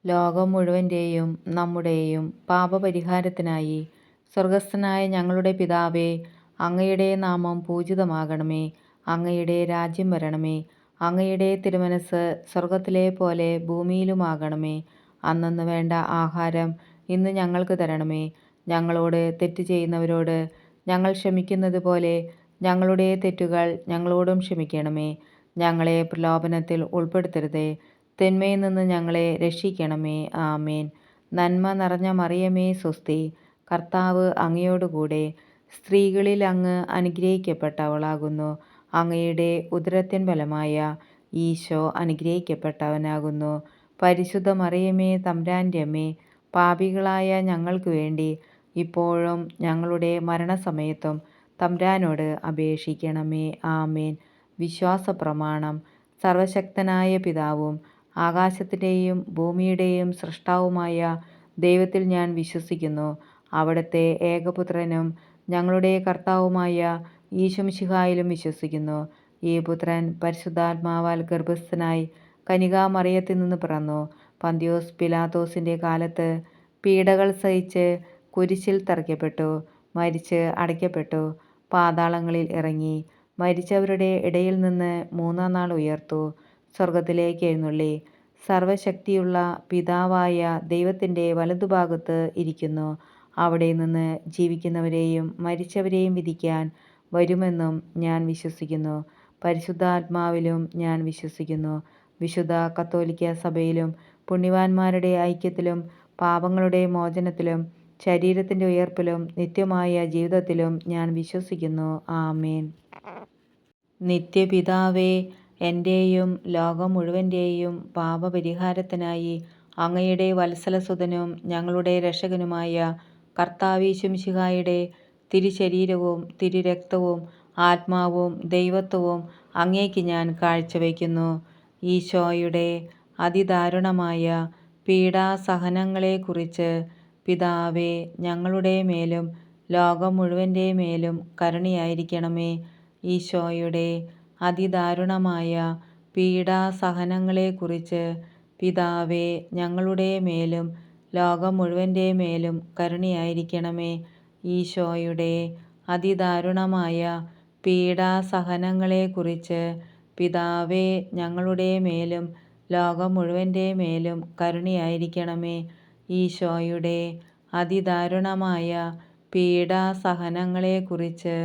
ലോകം മുഴുവൻ്റെയും നമ്മുടെയും പാപപരിഹാരത്തിനായി സ്വർഗസ്ഥനായ ഞങ്ങളുടെ പിതാവേ, അങ്ങയുടെ നാമം പൂജിതമാകണമേ. അങ്ങയുടെ രാജ്യം വരണമേ. അങ്ങയുടെ തിരുമനസ്സ് സ്വർഗത്തിലെ പോലെ ഭൂമിയിലുമാകണമേ. അന്നന്ന് വേണ്ട ആഹാരം ഇന്ന് ഞങ്ങൾക്ക് തരണമേ. ഞങ്ങളോട് തെറ്റ് ചെയ്യുന്നവരോട് ഞങ്ങൾ ക്ഷമിക്കുന്നത് പോലെ ഞങ്ങളുടെ തെറ്റുകൾ ഞങ്ങളോടും ക്ഷമിക്കണമേ. ഞങ്ങളെ പ്രലോഭനത്തിൽ ഉൾപ്പെടുത്തരുതേ, തിന്മയിൽ നിന്ന് ഞങ്ങളെ രക്ഷിക്കണമേ. ആമേൻ. നന്മ നിറഞ്ഞ മറിയമേ സ്വസ്തി, കർത്താവ് അങ്ങയോടുകൂടെ സ്ത്രീകളിൽ അങ്ങ് അനുഗ്രഹിക്കപ്പെട്ടവളാകുന്നു. അങ്ങയുടെ ഉദരത്തിൻ ഫലമായ ഈശോ അനുഗ്രഹിക്കപ്പെട്ടവനാകുന്നു. പരിശുദ്ധ മറിയമേ തമ്പുരാൻ്റെ അമ്മേ, പാപികളായ ഞങ്ങൾക്ക് വേണ്ടി ഇപ്പോഴും ഞങ്ങളുടെ മരണസമയത്തും തമ്പുരാനോട് അപേക്ഷിക്കണമേ. ആമേൻ. വിശ്വാസ പ്രമാണം. സർവശക്തനായ പിതാവും ആകാശത്തിൻ്റെയും ഭൂമിയുടെയും സൃഷ്ടാവുമായ ദൈവത്തിൽ ഞാൻ വിശ്വസിക്കുന്നു. അവിടുത്തെ ഏകപുത്രനും ഞങ്ങളുടെ കർത്താവുമായ ഈശോമിശിഹായിലും വിശ്വസിക്കുന്നു. ഈ പുത്രൻ പരിശുദ്ധാത്മാവാൽ ഗർഭസ്ഥനായി കന്യകാമറിയത്തിൽ നിന്ന് പിറന്നു. പന്തിയോസ് പിലാത്തോസിൻ്റെ കാലത്ത് പീഡകൾ സഹിച്ച് കുരിശിൽ തറയ്ക്കപ്പെട്ടു, മരിച്ച് അടയ്ക്കപ്പെട്ടു, പാതാളങ്ങളിൽ ഇറങ്ങി, മരിച്ചവരുടെ ഇടയിൽ നിന്ന് മൂന്നാം നാൾ ഉയർത്തു, സ്വർഗത്തിലേക്ക് എഴുന്നള്ളി, സർവശക്തിയുള്ള പിതാവായ ദൈവത്തിൻ്റെ വലതുഭാഗത്ത് ഇരിക്കുന്നു. അവിടെ നിന്ന് ജീവിക്കുന്നവരെയും മരിച്ചവരെയും വിധിക്കാൻ വരുമെന്നും ഞാൻ വിശ്വസിക്കുന്നു. പരിശുദ്ധാത്മാവിലും ഞാൻ വിശ്വസിക്കുന്നു. വിശുദ്ധ കത്തോലിക്ക സഭയിലും പുണ്യവാന്മാരുടെ ഐക്യത്തിലും പാപങ്ങളുടെ മോചനത്തിലും ശരീരത്തിൻ്റെ ഉയർപ്പിലും നിത്യമായ ജീവിതത്തിലും ഞാൻ വിശ്വസിക്കുന്നു. ആമേൻ. നിത്യപിതാവേ, എൻ്റെയും ലോകം മുഴുവൻ്റെയും പാപപരിഹാരത്തിനായി അങ്ങയുടെ വത്സലസുതനും ഞങ്ങളുടെ രക്ഷകനുമായ കർത്താവീശുമിശിഹായുടെ തിരുശരീരവും തിരുരക്തവും ആത്മാവും ദൈവത്വവും അങ്ങേക്ക് ഞാൻ കാഴ്ചവെക്കുന്നു. ഈശോയുടെ അതിദാരുണമായ പീഡാസഹനങ്ങളെക്കുറിച്ച് പിതാവേ, ഞങ്ങളുടെ മേലും ലോകം മുഴുവൻ്റെ മേലും കരുണയായിരിക്കണമേ. ഈശോയുടെ അതിദാരുണമായ പീഡാസഹനങ്ങളെക്കുറിച്ച് പിതാവേ, ഞങ്ങളുടെ മേലും ലോകം മുഴുവൻ്റെ മേലും കരുണയായിരിക്കണമേ. ഈശോയുടെ അതിദാരുണമായ പീഡാസഹനങ്ങളെക്കുറിച്ച് പിതാവേ, ഞങ്ങളുടെ മേലും ലോകം മുഴുവൻ്റെ മേലും കരുണയായിരിക്കണമേ. ഈശോയുടെ അതിദാരുണമായ പീഡാസഹനങ്ങളെക്കുറിച്ച്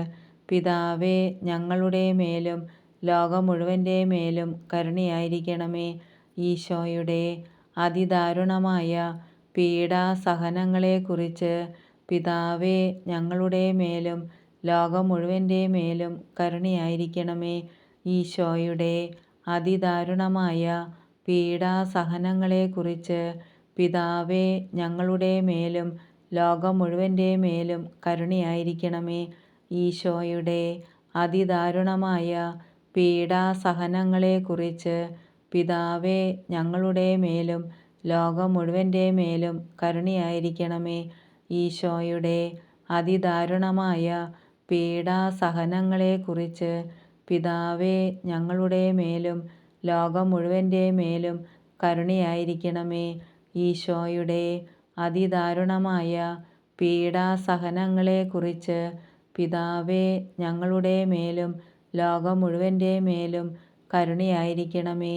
പിതാവേ, ഞങ്ങളുടെ മേലും ലോകം മുഴുവൻ്റെ മേലും കരുണയായിരിക്കണമേ. ഈശോയുടെ അതിദാരുണമായ പീഡാസഹനങ്ങളെക്കുറിച്ച് പിതാവേ, ഞങ്ങളുടെ മേലും ലോകം മുഴുവൻ്റെ മേലും കരുണയായിരിക്കണമേ. ഈശോയുടെ അതിദാരുണമായ പീഡാസഹനങ്ങളെക്കുറിച്ച് പിതാവേ, ഞങ്ങളുടെ മേലും ലോകം മുഴുവൻ്റെ മേലും കരുണയായിരിക്കണമേ. ഈശോയുടെ അതിദാരുണമായ പീഡാസഹനങ്ങളെക്കുറിച്ച് പിതാവേ, ഞങ്ങളുടെ മേലും ലോകം മുഴുവൻ്റെ മേലും കരുണയായിരിക്കണമേ. ഈശോയുടെ അതിദാരുണമായ പീഡാസഹനങ്ങളെക്കുറിച്ച് പിതാവേ, ഞങ്ങളുടെ മേലും ലോകം മുഴുവൻ്റെ മേലും കരുണയായിരിക്കണമേ. ഈശോയുടെ അതിദാരുണമായ പീഡാസഹനങ്ങളെക്കുറിച്ച് പിതാവേ, ഞങ്ങളുടെ മേലും ലോകം മുഴുവൻ്റെ മേലും കരുണയായിരിക്കണമേ.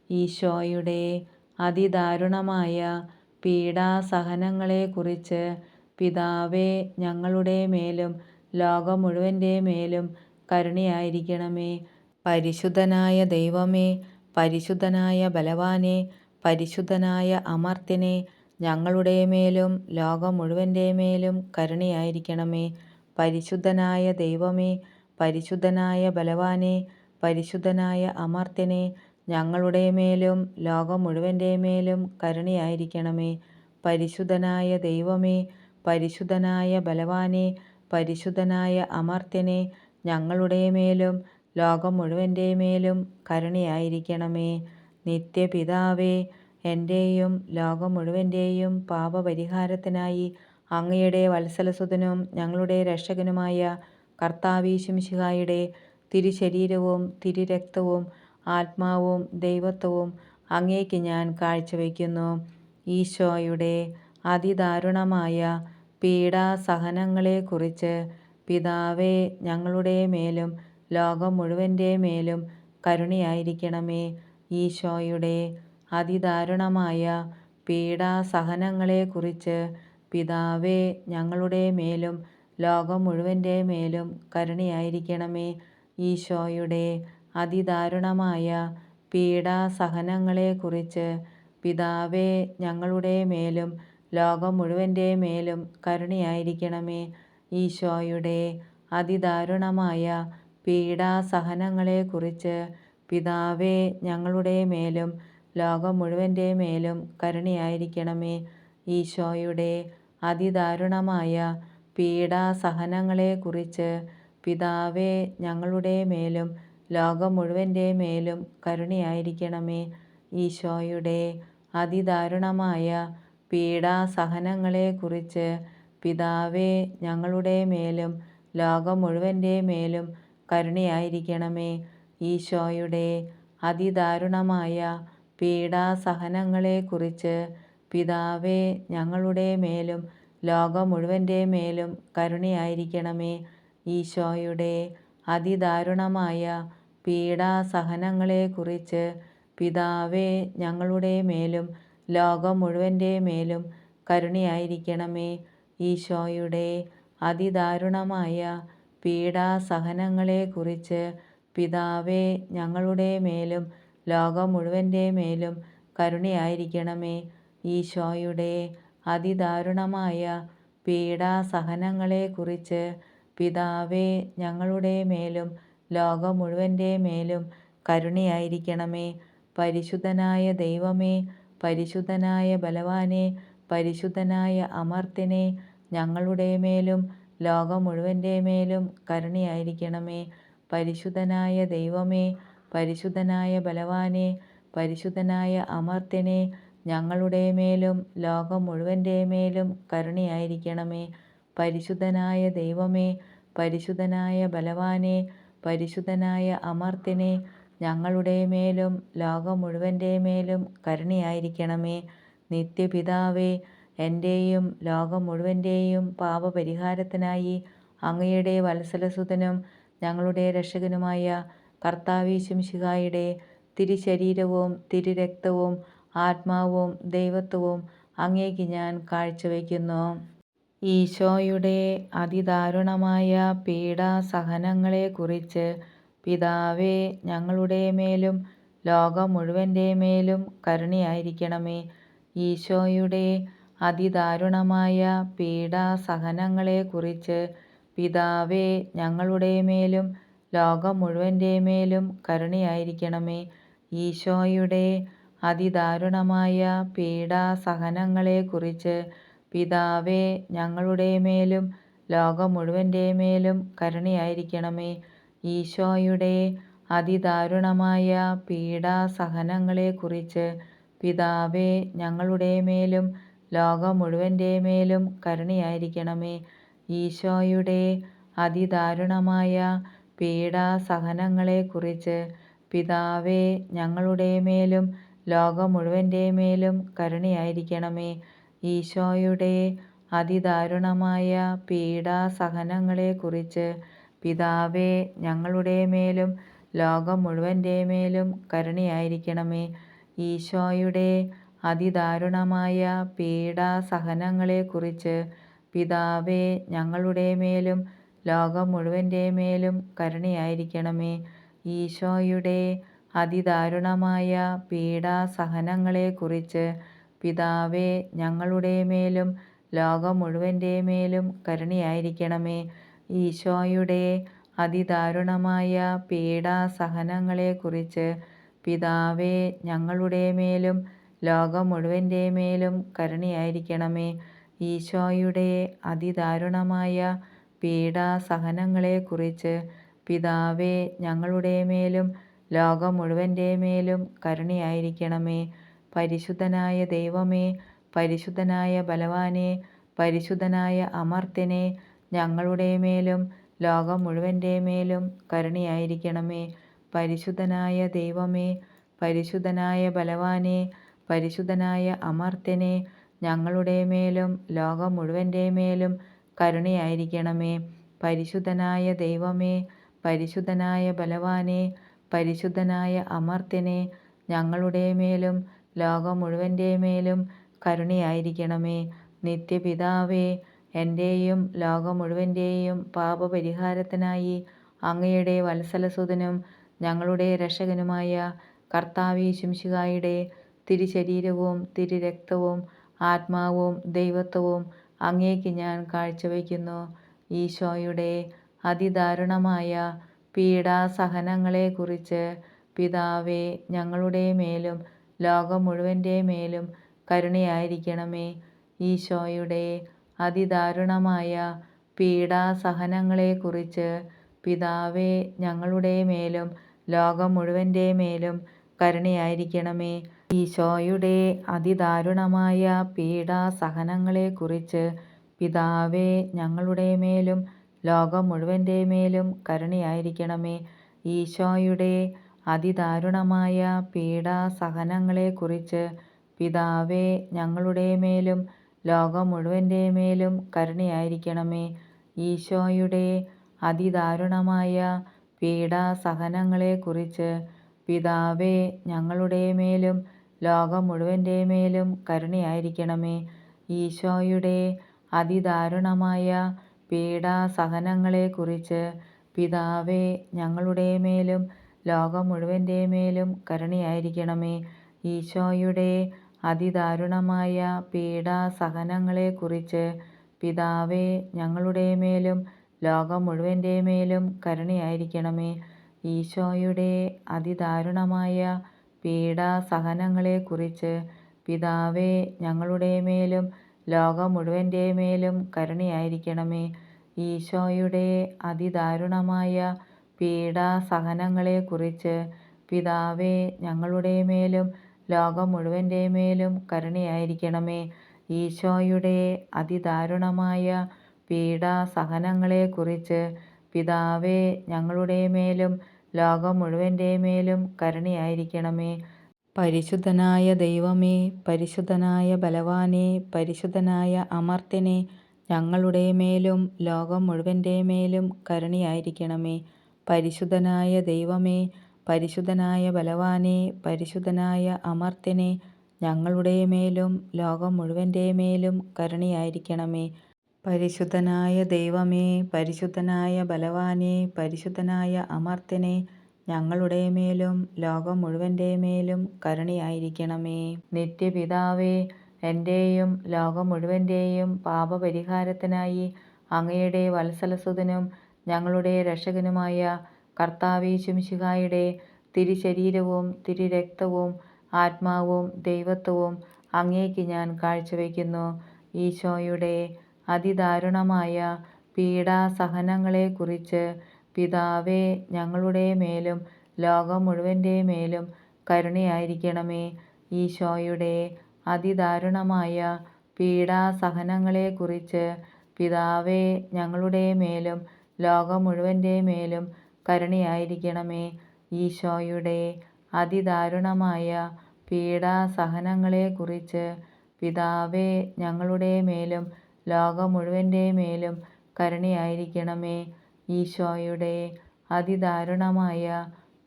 ഈശോയുടെ അതിദാരുണമായ പീഡാസഹനങ്ങളെക്കുറിച്ച് പിതാവേ, ഞങ്ങളുടെ മേലും ലോകം മുഴുവൻ്റെ മേലും കരുണയായിരിക്കണമേ. പരിശുദ്ധനായ ദൈവമേ, പരിശുദ്ധനായ ബലവാനെ, പരിശുദ്ധനായ അമർത്യനെ, ഞങ്ങളുടെ മേലും ലോകം മുഴുവൻ്റെ മേലും കരുണയായിരിക്കണമേ. പരിശുദ്ധനായ ദൈവമേ, പരിശുദ്ധനായ ബലവാനെ, പരിശുദ്ധനായ അമർത്യനെ, ഞങ്ങളുടെ മേലും ലോകം മുഴുവൻ്റെ മേലും കരുണയായിരിക്കണമേ. പരിശുദ്ധനായ ദൈവമേ, പരിശുദ്ധനായ ബലവാനെ, പരിശുദ്ധനായ അമർത്യനെ, ഞങ്ങളുടെ മേലും ലോകം മുഴുവൻ്റെ മേലും കരുണയായിരിക്കണമേ. നിത്യപിതാവേ, എൻ്റെയും ലോകം മുഴുവൻ്റെയും പാപപരിഹാരത്തിനായി അങ്ങയുടെ വത്സലസുതനും ഞങ്ങളുടെ രക്ഷകനുമായ കർത്താവീശുമിശിഹായുടെ തിരുശരീരവും തിരുരക്തവും ആത്മാവും ദൈവത്വവും അങ്ങേക്ക് ഞാൻ കാഴ്ചവെക്കുന്നു. ഈശോയുടെ അതിദാരുണമായ പീഡാസഹനങ്ങളെക്കുറിച്ച് പിതാവേ, ഞങ്ങളുടെ മേലും ലോകം മുഴുവൻ്റെ മേലും കരുണയായിരിക്കണമേ. ഈശോയുടെ അതിദാരുണമായ പീഡാസഹനങ്ങളെക്കുറിച്ച് പിതാവേ, ഞങ്ങളുടെ മേലും ലോകം മുഴുവൻ്റെ മേലും കരുണയായിരിക്കണമേ. ഈശോയുടെ അതിദാരുണമായ പീഡാസഹനങ്ങളെക്കുറിച്ച് പിതാവേ, ഞങ്ങളുടെ മേലും ലോകം മുഴുവൻ്റെ മേലും കരുണയായിരിക്കണമേ. ഈശോയുടെ അതിദാരുണമായ പീഡാസഹനങ്ങളെക്കുറിച്ച് പിതാവേ, ഞങ്ങളുടെ മേലും ലോകം മുഴുവൻ്റെ മേലും കരുണയായിരിക്കണമേ. ഈശോയുടെ അതിദാരുണമായ പീഡാസഹനങ്ങളെക്കുറിച്ച് പിതാവേ, ഞങ്ങളുടെ മേലും ലോകം മുഴുവൻ്റെ മേലും കരുണയായിരിക്കണമേ. ഈശോയുടെ അതിദാരുണമായ പീഡാസഹനങ്ങളെക്കുറിച്ച് പിതാവേ, ഞങ്ങളുടെ മേലും ലോകം മുഴുവൻ്റെ മേലും കരുണയായിരിക്കണമേ. ഈശോയുടെ അതിദാരുണമായ പീഡാസഹനങ്ങളെക്കുറിച്ച് പിതാവേ, ഞങ്ങളുടെ മേലും ലോകം മുഴുവൻ്റെ മേലും കരുണയായിരിക്കണമേ. ഈശോയുടെ അതിദാരുണമായ പീഡാസഹനങ്ങളെക്കുറിച്ച് പിതാവേ, ഞങ്ങളുടെ മേലും ലോകം മുഴുവൻ്റെ മേലും കരുണയായിരിക്കണമേ. ഈശോയുടെ അതിദാരുണമായ പീഡാസഹനങ്ങളെക്കുറിച്ച് പിതാവേ, ഞങ്ങളുടെ മേലും ലോകം മുഴുവൻ്റെ മേലും കരുണയായിരിക്കണമേ. ഈശോയുടെ അതിദാരുണമായ പീഡാസഹനങ്ങളെക്കുറിച്ച് പിതാവേ, ഞങ്ങളുടെ മേലും ലോകം മുഴുവൻ്റെ മേലും കരുണയായിരിക്കണമേ. പരിശുദ്ധനായ ദൈവമേ, പരിശുദ്ധനായ ബലവാനെ, പരിശുദ്ധനായ അമർത്യനെ, ഞങ്ങളുടെ മേലും ലോകം മുഴുവൻ്റെ മേലും കരുണയായിരിക്കണമേ. പരിശുദ്ധനായ ദൈവമേ, പരിശുദ്ധനായ ബലവാനെ, പരിശുദ്ധനായ അമർത്യനെ, ഞങ്ങളുടെ മേലും ലോകം മുഴുവൻ്റെ മേലും കരുണയായിരിക്കണമേ. പരിശുദ്ധനായ ദൈവമേ, പരിശുദ്ധനായ ബലവാനെ, പരിശുദ്ധനായ അമർത്യനെ, ഞങ്ങളുടെ മേലും ലോകം മുഴുവൻ്റെ മേലും കരുണയായിരിക്കണമേ. നിത്യപിതാവേ, എൻ്റെയും ലോകം മുഴുവൻ്റെയും പാപപരിഹാരത്തിനായി അങ്ങയുടെ വത്സലസുതനും ഞങ്ങളുടെ രക്ഷകനുമായ കർത്താവീശുമിശിഹായുടെ തിരുശരീരവും തിരുരക്തവും ആത്മാവും ദൈവത്വവും അങ്ങേക്ക് ഞാൻ കാഴ്ചവെക്കുന്നു. ഈശോയുടെ അതിദാരുണമായ പീഡാസഹനങ്ങളെക്കുറിച്ച് പിതാവേ, ഞങ്ങളുടെ മേലും ലോകം മുഴുവൻ്റെ മേലും കരുണയായിരിക്കണമേ. ഈശോയുടെ അതിദാരുണമായ പീഡാസഹനങ്ങളെക്കുറിച്ച് പിതാവേ, ഞങ്ങളുടെ മേലും ലോകം മുഴുവൻ്റെ മേലും കരുണയായിരിക്കണമേ. ഈശോയുടെ അതിദാരുണമായ പീഡാസഹനങ്ങളെക്കുറിച്ച് പിതാവേ, ഞങ്ങളുടെ മേലും ലോകം മുഴുവൻ്റെ മേലും കരുണയായിരിക്കണമേ. ഈശോയുടെ അതിദാരുണമായ പീഡാസഹനങ്ങളെക്കുറിച്ച് പിതാവേ, ഞങ്ങളുടെ മേലും ലോകം മുഴുവൻ്റെ മേലും കരുണയായിരിക്കണമേ. ഈശോയുടെ അതിദാരുണമായ പീഡാസഹനങ്ങളെക്കുറിച്ച് പിതാവേ, ഞങ്ങളുടെ മേലും ലോകം മുഴുവൻ്റെ മേലും കരുണയായിരിക്കണമേ. ഈശോയുടെ അതിദാരുണമായ പീഡാസഹനങ്ങളെക്കുറിച്ച് പിതാവേ, ഞങ്ങളുടെ മേലും ലോകം മുഴുവൻ്റെ മേലും കരുണയായിരിക്കണമേ. ഈശോയുടെ അതിദാരുണമായ പീഡാസഹനങ്ങളെക്കുറിച്ച് പിതാവേ, ഞങ്ങളുടെ മേലും ലോകം മുഴുവൻ്റെ മേലും കരുണയായിരിക്കണമേ. ഈശോയുടെ അതിദാരുണമായ പീഡാസഹനങ്ങളെക്കുറിച്ച് പിതാവേ, ഞങ്ങളുടെ മേലും ലോകം മുഴുവൻ്റെ മേലും കരുണയായിരിക്കണമേ. ഈശോയുടെ അതിദാരുണമായ പീഡാസഹനങ്ങളെക്കുറിച്ച് പിതാവേ, ഞങ്ങളുടെ മേലും ലോകം മുഴുവൻ്റെ മേലും കരുണയായിരിക്കണമേ. ഈശോയുടെ അതിദാരുണമായ പീഡാസഹനങ്ങളെക്കുറിച്ച് പിതാവേ, ഞങ്ങളുടെ മേലും ലോകം മുഴുവൻ്റെ മേലും കരുണയായിരിക്കണമേ. പരിശുദ്ധനായ ദൈവമേ, പരിശുദ്ധനായ ബലവാനെ, പരിശുദ്ധനായ അമർത്യനെ, ഞങ്ങളുടെ മേലും ലോകം മുഴുവൻ്റെ മേലും കരുണയായിരിക്കണമേ. പരിശുദ്ധനായ ദൈവമേ, പരിശുദ്ധനായ ബലവാനെ, പരിശുദ്ധനായ അമർത്യനെ, ഞങ്ങളുടെ മേലും ലോകം മുഴുവൻ്റെ മേലും കരുണയായിരിക്കണമേ. പരിശുദ്ധനായ ദൈവമേ, പരിശുദ്ധനായ ബലവാനെ, പരിശുദ്ധനായ അമർത്യനെ, ഞങ്ങളുടെ മേലും ലോകം മുഴുവൻ്റെ മേലും കരുണയായിരിക്കണമേ. നിത്യപിതാവേ, എൻ്റെയും ലോകം മുഴുവൻ്റെയും പാപപരിഹാരത്തിനായി അങ്ങയുടെ വത്സലസുതനും ഞങ്ങളുടെ രക്ഷകനുമായ കർത്താവീശുമിശിഹായുടെ തിരുശരീരവും തിരുരക്തവും ആത്മാവും ദൈവത്വവും അങ്ങേക്ക് ഞാൻ കാഴ്ചവെക്കുന്നു. ഈശോയുടെ അതിദാരുണമായ പീഡാസഹനങ്ങളെക്കുറിച്ച് പിതാവേ, ഞങ്ങളുടെ മേലും ലോകം മുഴുവൻ്റെ മേലും കരുണയായിരിക്കണമേ. ഈശോയുടെ അതിദാരുണമായ പീഡാസഹനങ്ങളെക്കുറിച്ച് പിതാവേ, ഞങ്ങളുടെ മേലും ലോകം മുഴുവൻ്റെ മേലും കരുണയായിരിക്കണമേ. ഈശോയുടെ അതിദാരുണമായ പീഡാസഹനങ്ങളെക്കുറിച്ച് പിതാവേ, ഞങ്ങളുടെ മേലും ലോകം മുഴുവൻ്റെ മേലും കരുണയായിരിക്കണമേ. ഈശോയുടെ അതിദാരുണമായ പീഡാസഹനങ്ങളെക്കുറിച്ച് പിതാവേ, ഞങ്ങളുടെ മേലും ലോകം മുഴുവൻ്റെ മേലും കരുണയായിരിക്കണമേ. ഈശോയുടെ അതിദാരുണമായ പീഡാസഹനങ്ങളെക്കുറിച്ച് പിതാവേ, ഞങ്ങളുടെ മേലും ലോകം മുഴുവൻ്റെ മേലും കരുണയായിരിക്കണമേ. ഈശോയുടെ അതിദാരുണമായ പീഡാസഹനങ്ങളെക്കുറിച്ച് പിതാവേ, ഞങ്ങളുടെ മേലും ലോകം മുഴുവൻ്റെ മേലും കരുണയായിരിക്കണമേ. ഈശോയുടെ അതിദാരുണമായ പീഡാസഹനങ്ങളെക്കുറിച്ച് പിതാവേ, ഞങ്ങളുടെ മേലും ലോകം മുഴുവൻ്റെ മേലും കരുണയായിരിക്കണമേ. ഈശോയുടെ അതിദാരുണമായ പീഡാസഹനങ്ങളെക്കുറിച്ച് പിതാവേ, ഞങ്ങളുടെ മേലും ലോകം മുഴുവൻ്റെ മേലും കരുണയായിരിക്കണമേ. ഈശോയുടെ അതിദാരുണമായ പീഡാസഹനങ്ങളെക്കുറിച്ച് പിതാവേ, ഞങ്ങളുടെ മേലും ലോകം മുഴുവൻ്റെ മേലും കരുണയായിരിക്കണമേ. ഈശോയുടെ അതിദാരുണമായ പീഡാസഹനങ്ങളെക്കുറിച്ച് പിതാവേ, ഞങ്ങളുടെ മേലും ലോകം മുഴുവൻ്റെ മേലും കരുണയായിരിക്കണമേ. പരിശുദ്ധനായ ദൈവമേ, പരിശുദ്ധനായ ബലവാനെ, പരിശുദ്ധനായ അമർത്യനെ, ഞങ്ങളുടെ മേലും ലോകം മുഴുവൻ്റെ മേലും കരുണയായിരിക്കണമേ. പരിശുദ്ധനായ ദൈവമേ, പരിശുദ്ധനായ ബലവാനെ, പരിശുദ്ധനായ അമർത്യനെ, ഞങ്ങളുടെ മേലും ലോകം മുഴുവൻ്റെ മേലും കരുണയായിരിക്കണമേ. പരിശുദ്ധനായ ദൈവമേ, പരിശുദ്ധനായ ബലവാനെ, പരിശുദ്ധനായ അമർത്യനെ, ഞങ്ങളുടെ മേലും ലോകം മുഴുവൻ്റെ മേലും കരുണയായിരിക്കണമേ. നിത്യപിതാവേ, എൻ്റെയും ലോകം മുഴുവൻ്റെയും പാപപരിഹാരത്തിനായി അങ്ങയുടെ വത്സലസുതനും ഞങ്ങളുടെ രക്ഷകനുമായ കർത്താവീശുമിശിഹായുടെ തിരുശരീരവും തിരുരക്തവും ആത്മാവും ദൈവത്വവും അങ്ങേക്ക് ഞാൻ കാഴ്ചവെക്കുന്നു. ഈശോയുടെ അതിദാരുണമായ പീഡാസഹനങ്ങളെക്കുറിച്ച് പിതാവേ, ഞങ്ങളുടെ മേലും ലോകം മുഴുവൻ്റെ മേലും കരുണയായിരിക്കണമേ. ഈശോയുടെ അതിദാരുണമായ പീഡാസഹനങ്ങളെക്കുറിച്ച് പിതാവേ, ഞങ്ങളുടെ മേലും ലോകം മുഴുവൻ്റെ മേലും കരുണയായിരിക്കണമേ. ഈശോയുടെ അതിദാരുണമായ പീഡാസഹനങ്ങളെക്കുറിച്ച് പിതാവേ, ഞങ്ങളുടെ മേലും ലോകം മുഴുവൻ്റെ മേലും കരുണയായിരിക്കണമേ. ഈശോയുടെ അതിദാരുണമായ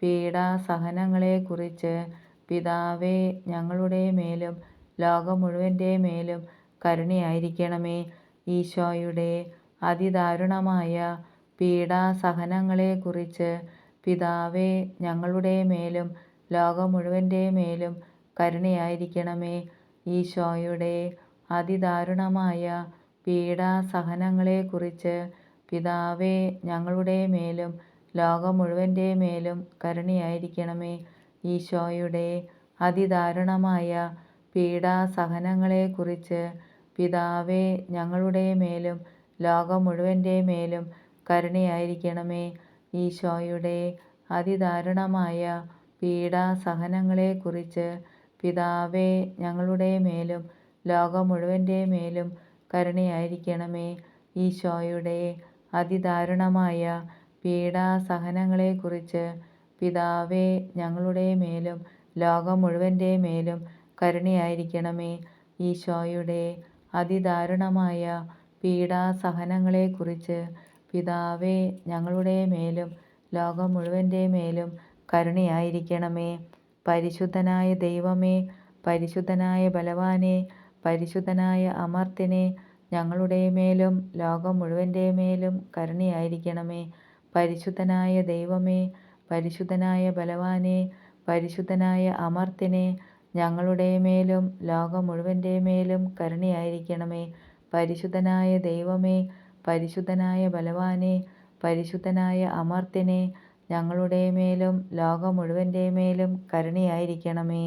പീഡാസഹനങ്ങളെക്കുറിച്ച് പിതാവേ, ഞങ്ങളുടെ മേലും ലോകം മുഴുവൻ്റെ മേലും കരുണയായിരിക്കണമേ. ഈശോയുടെ അതിദാരുണമായ പീഡാസഹനങ്ങളെക്കുറിച്ച് പിതാവേ, ഞങ്ങളുടെ മേലും ലോകം മുഴുവൻ്റെ മേലും കരുണയായിരിക്കണമേ. ഈശോയുടെ അതിദാരുണമായ പീഡാസഹനങ്ങളെക്കുറിച്ച് പിതാവേ, ഞങ്ങളുടെ മേലും ലോകം മുഴുവൻ്റെ മേലും കരുണയായിരിക്കണമേ. ഈശോയുടെ അതിദാരുണമായ പീഡാസഹനങ്ങളെക്കുറിച്ച് പിതാവേ, ഞങ്ങളുടെ മേലും ലോകം മുഴുവൻ്റെ മേലും കരുണയായിരിക്കണമേ. ഈശോയുടെ അതിദാരുണമായ പീഡാസഹനങ്ങളെക്കുറിച്ച് പിതാവേ, ഞങ്ങളുടെ മേലും ലോകം മുഴുവൻ്റെ മേലും കരുണയായിരിക്കണമേ. ഈശോയുടെ അതിദാരുണമായ പീഡാസഹനങ്ങളെക്കുറിച്ച് പിതാവേ, ഞങ്ങളുടെ മേലും ലോകം മുഴുവൻ്റെ മേലും കരുണയായിരിക്കണമേ. ഈശോയുടെ അതിദാരുണമായ പീഡാസഹനങ്ങളെക്കുറിച്ച് പിതാവേ, ഞങ്ങളുടെ മേലും ലോകം മുഴുവൻ്റെ മേലും കരുണയായിരിക്കണമേ. പരിശുദ്ധനായ ദൈവമേ, പരിശുദ്ധനായ ബലവാനെ, പരിശുദ്ധനായ അമർത്യനെ, ഞങ്ങളുടെ മേലും ലോകം മുഴുവൻ്റെ മേലും കരുണയായിരിക്കണമേ. പരിശുദ്ധനായ ദൈവമേ, പരിശുദ്ധനായ ബലവാനെ, പരിശുദ്ധനായ അമർത്യനെ, ഞങ്ങളുടെ മേലും ലോകം മുഴുവൻ്റെ മേലും കരുണയായിരിക്കണമേ. പരിശുദ്ധനായ ദൈവമേ, പരിശുദ്ധനായ ബലവാനെ, പരിശുദ്ധനായ അമർത്യനെ, ഞങ്ങളുടെ മേലും ലോകം മുഴുവൻ്റെ മേലും കരുണയായിരിക്കണമേ.